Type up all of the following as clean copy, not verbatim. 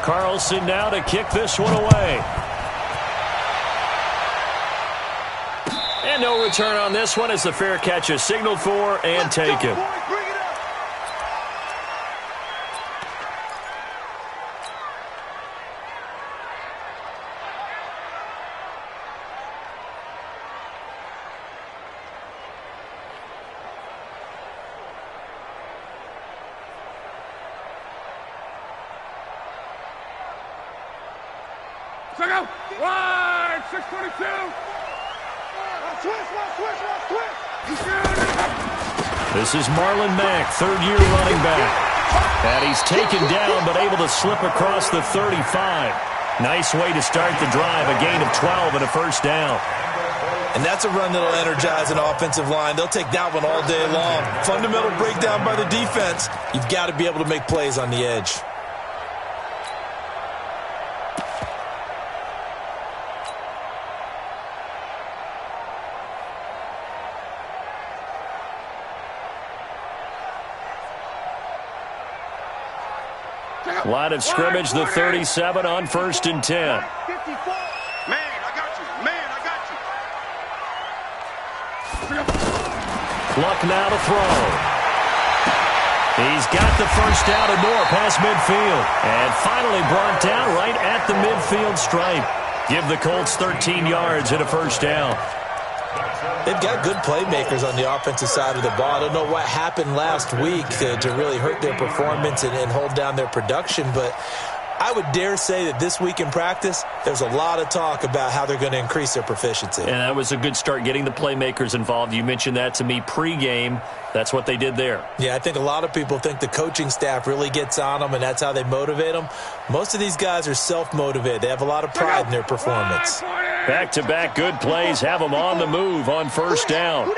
Carlson now to kick this one away. And no return on this one as the fair catch is signaled for and taken. Wide, 622. This is Marlon Mack, third-year running back. And he's taken down but able to slip across the 35. Nice way to start the drive, a gain of 12 and a first down. And that's a run that'll energize an offensive line. They'll take that one all day long. Fundamental breakdown by the defense. You've got to be able to make plays on the edge. Line of scrimmage, the 37 on 1st and 10. Man, I got you. Man, I got you. Luck now to throw. He's got the first down and more past midfield. And finally brought down right at the midfield stripe. Give the Colts 13 yards and a first down. They've got good playmakers on the offensive side of the ball. I don't know what happened last week to really hurt their performance and hold down their production, but I would dare say that this week in practice, there's a lot of talk about how they're going to increase their proficiency. And that was a good start, getting the playmakers involved. You mentioned that to me pregame. That's what they did there. Yeah, I think a lot of people think the coaching staff really gets on them, and that's how they motivate them. Most of these guys are self-motivated. They have a lot of pride in their performance. Back-to-back good plays have them on the move on first down.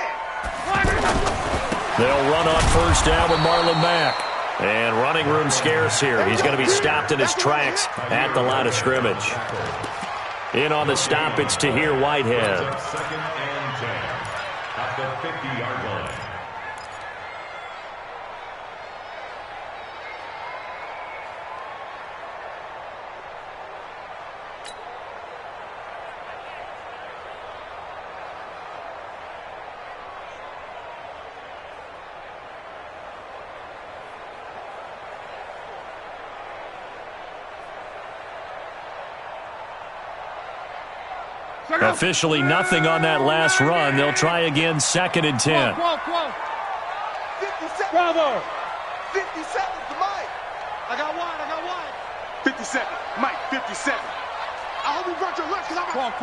They'll run on first down with Marlon Mack. And running room scarce here. He's going to be stopped in his tracks at the line of scrimmage. In on the stop, it's Tahir Whitehead. Second and 10 at the 50-yard line. Officially nothing on that last run. They'll try again, 2nd and 10. 57. Bravo. 57 to Mike. I got wide. 57. Mike, 57. I hope you brought your lunch because I'm 12.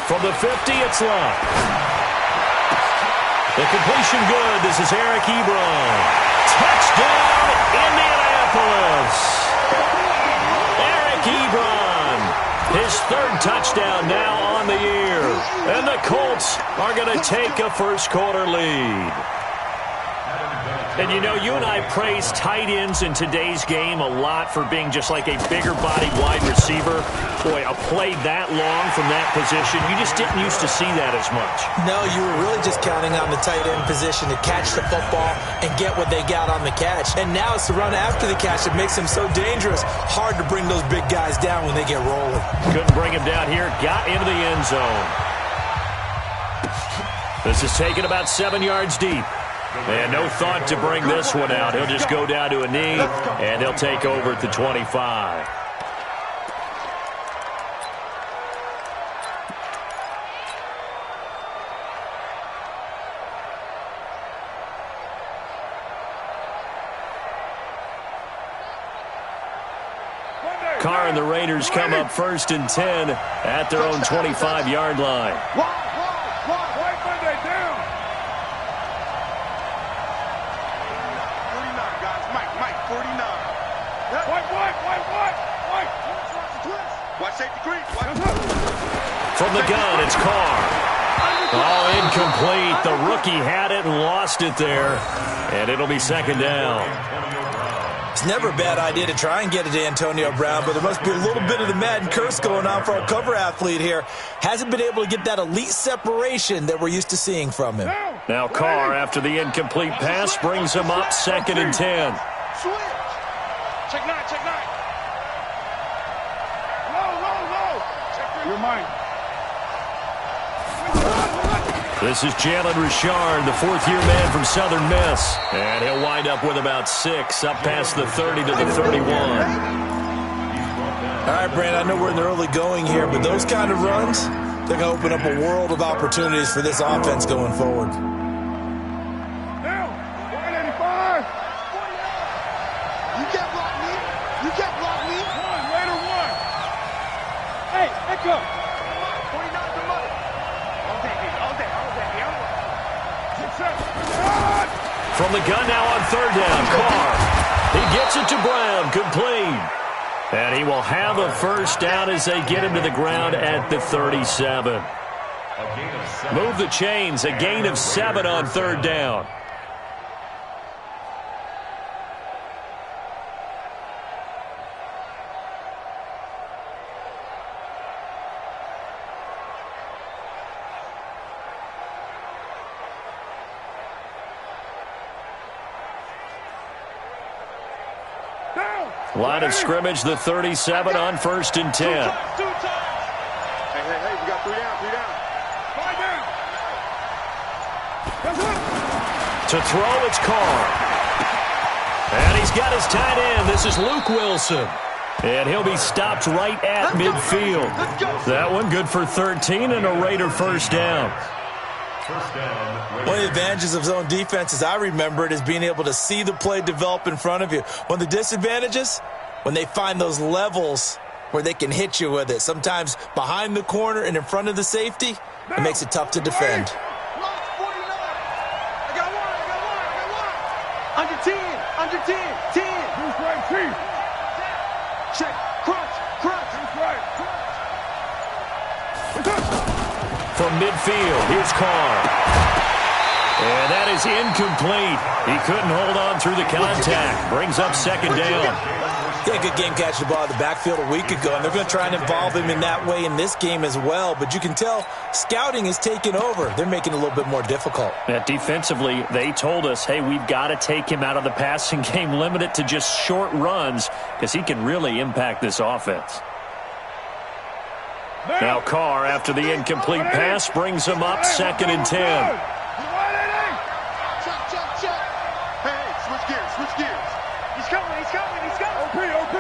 From the 50, it's Love. The completion good. This is Eric Ebron. Touchdown, Indianapolis. Ebron, his 3rd touchdown now on the year. And the Colts are going to take a first-quarter lead. And, you know, you and I praise tight ends in today's game a lot for being just like a bigger-bodied wide receiver. Boy, a play that long from that position, you just didn't used to see that as much. No, you were really just counting on the tight end position to catch the football and get what they got on the catch. And now it's the run after the catch that makes them so dangerous. Hard to bring those big guys down when they get rolling. Couldn't bring him down here. Got into the end zone. This is taken about 7 yards deep. And no thought to bring this one out. He'll just go down to a knee, and he'll take over at the 25. Carr and the Raiders come up 1st and 10 at their own 25-yard line. From the gun, it's Carr. Oh, incomplete. The rookie had it and lost it there. And it'll be 2nd down. It's never a bad idea to try and get it to Antonio Brown, but there must be a little bit of the Madden curse going on for our cover athlete here. Hasn't been able to get that elite separation that we're used to seeing from him. Now Carr, after the incomplete pass, brings him up 2nd and 10. Switch. Check 9, check 9. Low. Check 3. You're mine. This is Jalen Richard, the fourth-year man from Southern Miss. And he'll wind up with about 6, up past the 30 to the 31. All right, Brandon, I know we're in the early going here, but those kind of runs, they're going to open up a world of opportunities for this offense going forward. Now, 185. You can't block me. You can't block me. Later one. Hey, echo. 49 to money. All day. From the gun now on 3rd down, Carr. He gets it to Brown, complete. And he will have a first down as they get him to the ground at the 37. Move the chains, a gain of 7 on 3rd down. Line of scrimmage, the 37 on 1st and 10. Hey, we got 3 down. 5 down. To throw, it's Carr. And he's got his tight end. This is Luke Wilson. And he'll be stopped right at midfield. That one good for 13 and a Raider first down. One of the advantages of zone defense, as I remember it, is being able to see the play develop in front of you. One of the disadvantages, when they find those levels where they can hit you with it, sometimes behind the corner and in front of the safety, it makes it tough to defend. I got one. Under 10. 10. Who's right, Chief? Check. Crunch. Who's right? From midfield, here's Carr. And that is incomplete. He couldn't hold on through the contact. Brings up 2nd down. He had a good game catching the ball in the backfield a week ago, and they're going to try and involve him in that way in this game as well. But you can tell scouting is taking over. They're making it a little bit more difficult. Yeah, defensively, they told us, hey, we've got to take him out of the passing game, limit it to just short runs, because he can really impact this offense. Now Carr, after the incomplete pass, brings him up 2nd and 10. Check. Hey, switch gears. He's coming. OP.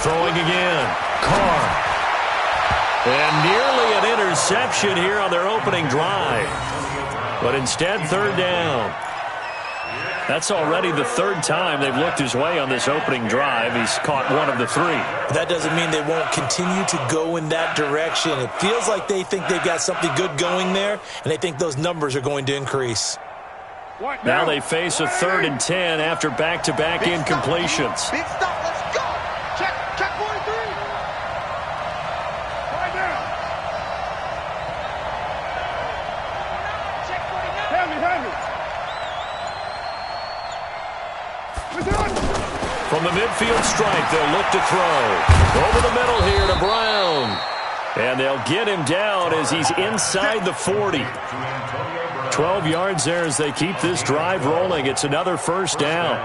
Throwing again. Carr. And nearly an interception here on their opening drive. But instead, 3rd down. That's already the 3rd time they've looked his way on this opening drive. He's caught 1 of the 3. That doesn't mean they won't continue to go in that direction. It feels like they think they've got something good going there, and they think those numbers are going to increase. Now they face a 3rd and 10 after back-to-back incompletions. Big stop. Let's go. Check 43. Right now. Check 49. Hand me. From the midfield stripe, they'll look to throw. Over the middle here to Brown. And they'll get him down as he's inside the 40. 12 yards there as they keep this drive rolling. It's another first down.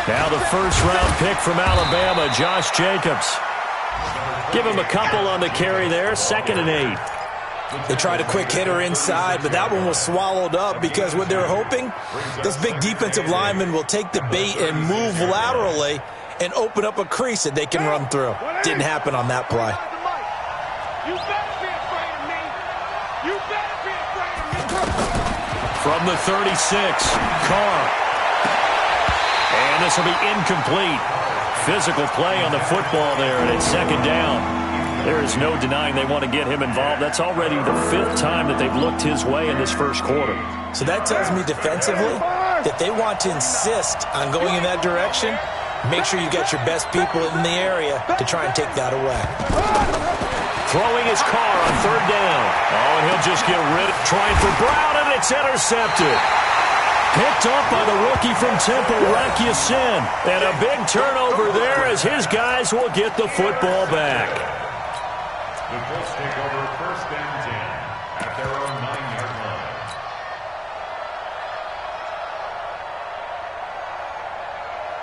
Now the first-round pick from Alabama, Josh Jacobs. Give him a couple on the carry there, 2nd and 8. They tried a quick hitter inside, but that one was swallowed up because what they're hoping, those big defensive linemen will take the bait and move laterally and open up a crease that they can run through. Didn't happen on that play. You better be afraid of me. You better be afraid of me. From the 36, Carr. And this will be incomplete. Physical play on the football there, and it's 2nd down. There is no denying they want to get him involved. That's already the 5th time that they've looked his way in this first quarter. So that tells me defensively that they want to insist on going in that direction. Make sure you get your best people in the area to try and take that away. Throwing his car on 3rd down. Oh, and he'll just get rid of it. Trying for Brown, and it's intercepted. Picked up by the rookie from Temple, Rakiasin. And a big turnover there as his guys will get the football back. The Colts take over 1st and 10 at their own 9-yard line.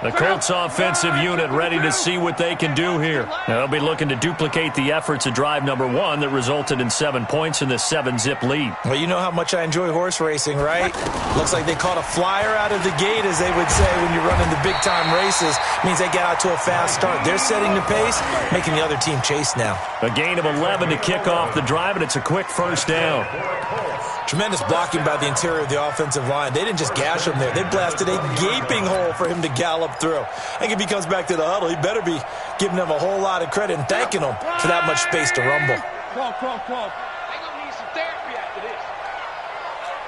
The Colts offensive unit ready to see what they can do here. They'll be looking to duplicate the efforts of drive number 1 that resulted in 7 points in the 7-zip lead. Well, you know how much I enjoy horse racing, right? Looks like they caught a flyer out of the gate, as they would say when you're running the big-time races. Means they get out to a fast start. They're setting the pace, making the other team chase now. A gain of 11 to kick off the drive, and it's a quick 1st down. Tremendous blocking by the interior of the offensive line. They didn't just gash him there. They blasted a gaping hole for him to gallop through. I think if he comes back to the huddle, he better be giving them a whole lot of credit and thanking them for that much space to rumble. Come. They're going to need some therapy after this.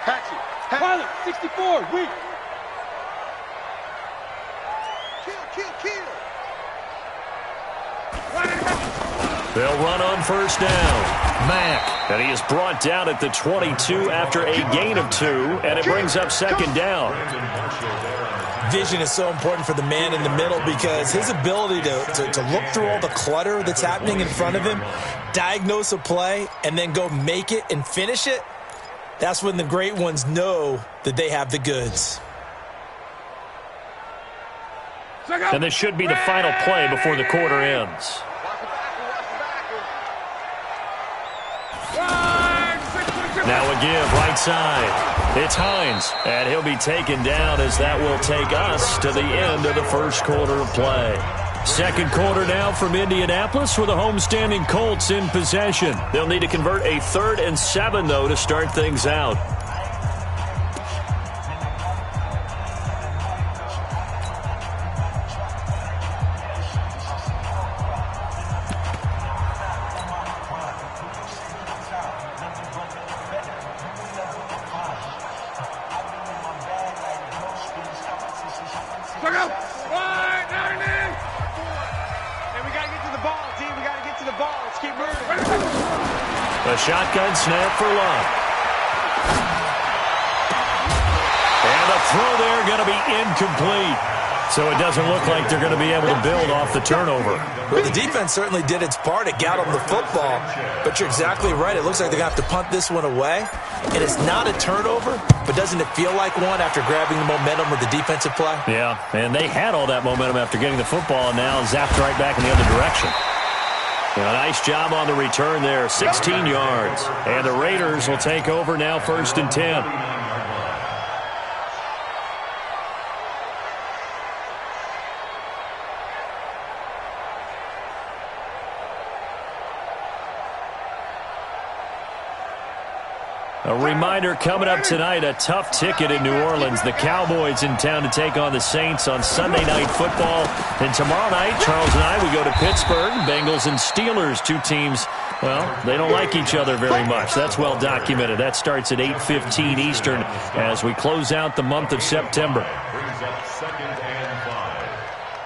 Hatchet. Pilot, 64, weak. Kill. They'll run on 1st down. Mack, and he is brought down at the 22 after a gain of 2, and it brings up 2nd down. Vision is so important for the man in the middle because his ability to look through all the clutter that's happening in front of him, diagnose a play, and then go make it and finish it, that's when the great ones know that they have the goods. And this should be the final play before the quarter ends. Now a give, right side. It's Hines, and he'll be taken down as that will take us to the end of the first quarter of play. 2nd quarter now from Indianapolis with the homestanding Colts in possession. They'll need to convert a 3rd and 7, though, to start things out. A shotgun snap for Love. And the throw there going to be incomplete. So it doesn't look like they're going to be able to build off the turnover. Well, the defense certainly did its part. It got them the football. But you're exactly right. It looks like they're going to have to punt this one away. And it's not a turnover, but doesn't it feel like one after grabbing the momentum with the defensive play? Yeah, and they had all that momentum after getting the football and now zapped right back in the other direction. A nice job on the return there, 16 yards. And the Raiders will take over now 1st and 10. A reminder coming up tonight, a tough ticket in New Orleans. The Cowboys in town to take on the Saints on Sunday Night Football. And tomorrow night, Charles and I, we go to Pittsburgh. Bengals and Steelers, 2 teams, well, they don't like each other very much. That's well documented. That starts at 8:15 Eastern as we close out the month of September. Brings up 2nd and 5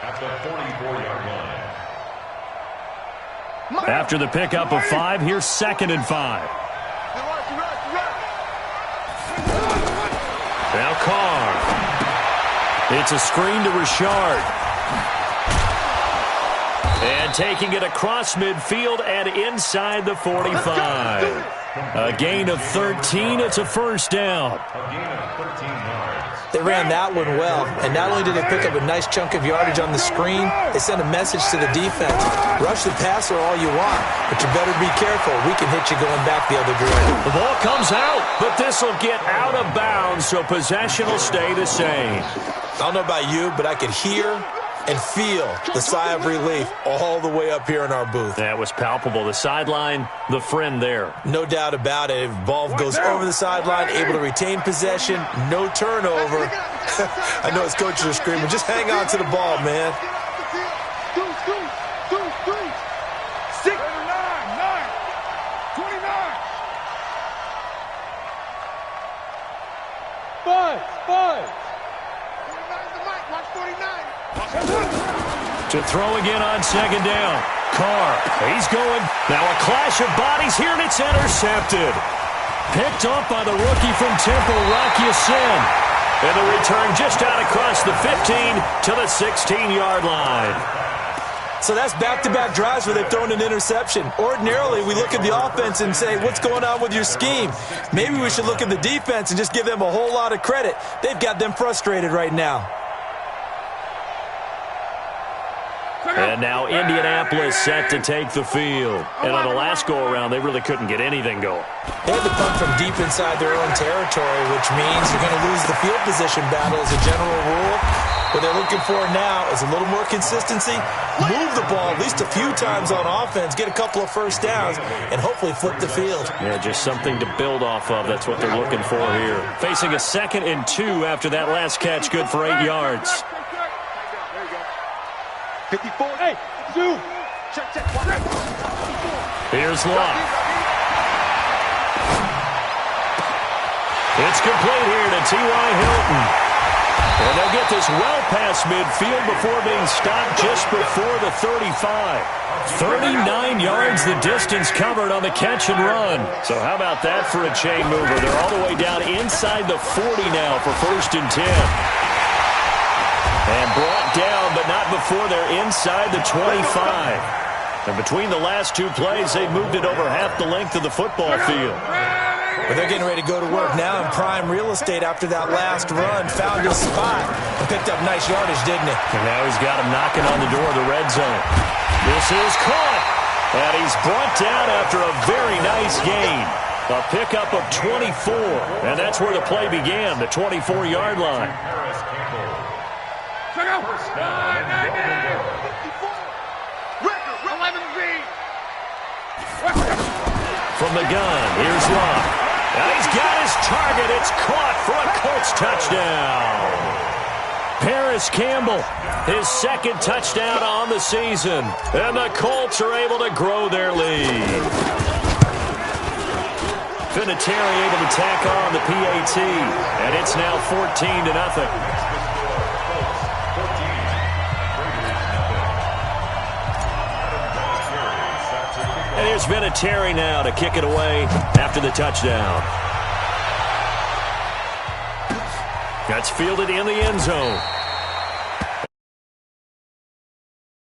at the 44-yard line. After the pickup of 5, here's 2nd and 5. Now Carr. It's a screen to Richard. And taking it across midfield and inside the 45. A gain of 13. It's a 1st down. A gain of 13 yards. They ran that one well, and not only did they pick up a nice chunk of yardage on the screen, they sent a message to the defense. Rush the passer all you want, but you better be careful. We can hit you going back the other direction. The ball comes out, but this will get out of bounds, so possession will stay the same. I don't know about you, but I could hear and feel the sigh of relief all the way up here in our booth. That was palpable. The sideline, the friend there. No doubt about it. If ball goes over the sideline, able to retain possession, no turnover. I know his coaches are screaming, just hang on to the ball, man. Five. To throw again on second down. Carr, he's going. Now a clash of bodies here, and it's intercepted. Picked off by the rookie from Temple, Rocky Sin. And the return just out across the 15 to the 16-yard line. So that's back-to-back drives where they've thrown an interception. Ordinarily, we look at the offense and say, what's going on with your scheme? Maybe we should look at the defense and just give them a whole lot of credit. They've got them frustrated right now. And now Indianapolis set to take the field. And on the last go-around, they really couldn't get anything going. They had to punt from deep inside their own territory, which means you're going to lose the field position battle as a general rule. What they're looking for now is a little more consistency, move the ball at least a few times on offense, get a couple of first downs, and hopefully flip the field. Yeah, just something to build off of. That's what they're looking for here. Facing a 2nd and 2 after that last catch, good for 8 yards. 54. Hey, two. Check. Here's Luck. It's complete here to T.Y. Hilton. And they'll get this well past midfield before being stopped just before the 35. 39 yards the distance covered on the catch and run. So how about that for a chain mover? They're all the way down inside the 40 now for 1st and 10. And brought down, but not before they're inside the 25. And between the last 2 plays, they've moved it over half the length of the football field. But they're getting ready to go to work now in prime real estate after that last run. Found his spot and picked up nice yardage, didn't he? And now he's got him knocking on the door of the red zone. This is caught. And he's brought down after a very nice gain. A pickup of 24. And that's where the play began, the 24-yard line. From the gun, here's Luck. Now he's got his target. It's caught for a Colts touchdown. Paris Campbell, his 2nd touchdown on the season. And the Colts are able to grow their lead. Vinatieri able to tack on the PAT. And it's now 14-0. And here's Vinatieri now to kick it away after the touchdown. That's fielded in the end zone.